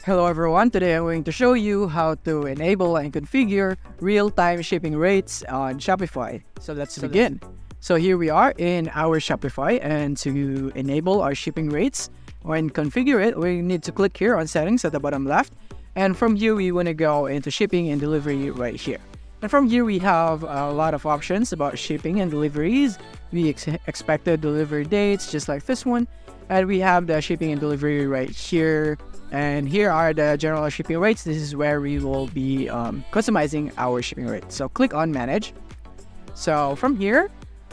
Hello everyone, today I'm going to show you how to enable and configure real-time shipping rates on Shopify. So let's begin. So here we are in our Shopify, and to enable our shipping rates and configure it, we need to click here on settings at the bottom left. And from here, we want to go into shipping and delivery right here. And from here, we have a lot of options about shipping and deliveries. We expected delivery dates, just like this one. And we have the shipping and delivery right here. And here are the general shipping rates. This is where we will be customizing our shipping rates. So click on manage. So from here,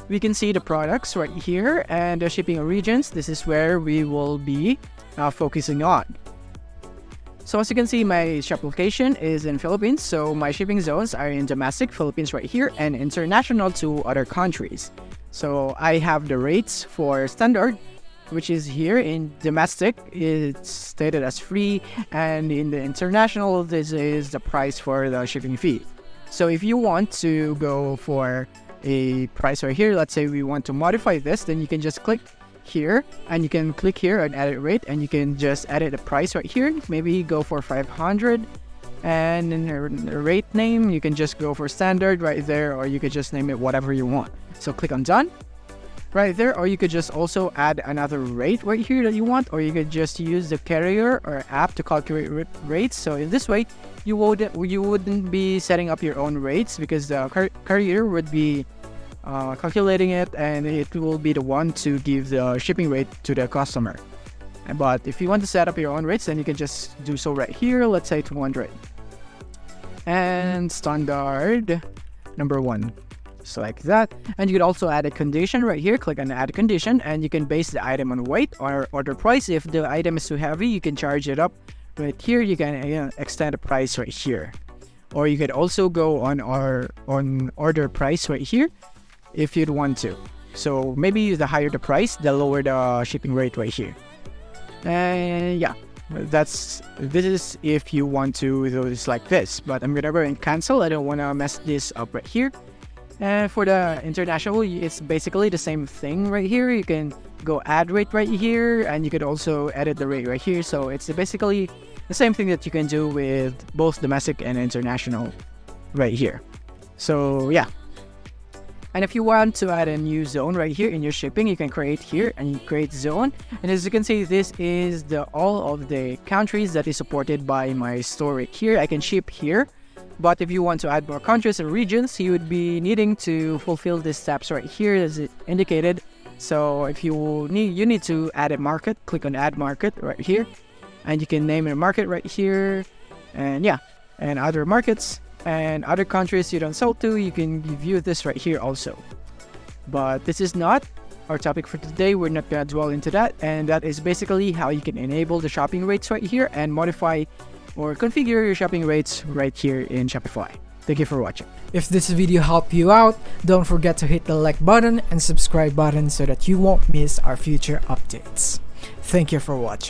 we can see the products right here and the shipping regions. This is where we will be focusing on. So as you can see, my shop location is in Philippines. So my shipping zones are in domestic Philippines right here and international to other countries. So I have the rates for standard, which is here. In domestic, it's stated as free, and in the international, this is the price for the shipping fee. So if you want to go for a price right here, let's say we want to modify this, then you can just click here and you can click here on edit rate, and you can just edit the price right here. Maybe go for 500, and in the rate name, you can just go for standard right there, or you could just name it whatever you want. So click on done right there, or you could just also add another rate right here that you want, or you could just use the carrier or app to calculate rates. So in this way, you wouldn't be setting up your own rates, because the carrier would be calculating it, and it will be the one to give the shipping rate to the customer. But if you want to set up your own rates, then you can just do so right here. Let's say 200 and standard number 1. So like that. And you could also add a condition right here. Click on add condition, and you can base the item on weight or order price. If the item is too heavy, you can charge it up right here. You can extend the price right here, or you could also go on order price right here if you'd want to. So maybe the higher the price, the lower the shipping rate right here. And yeah, this is if you want to do this like this. But I'm gonna go and cancel. I don't want to mess this up right here. And for the international, it's basically the same thing right here. You can go add rate right here, and you could also edit the rate right here. So it's basically the same thing that you can do with both domestic and international right here. So yeah. And if you want to add a new zone right here in your shipping, you can create here and you create zone. And as you can see, this is all of the countries that is supported by my store right here. I can ship here. But if you want to add more countries or regions, you would be needing to fulfill these steps right here as it indicated. So if you need to add a market, click on add market right here, and you can name a market right here. And yeah, and other markets and other countries you don't sell to, you can view this right here also. But this is not our topic for today. We're not gonna dwell into that. And that is basically how you can enable the shopping rates right here and modify or configure your shopping rates right here in Shopify. Thank you for watching. If this video helped you out, don't forget to hit the like button and subscribe button so that you won't miss our future updates. Thank you for watching.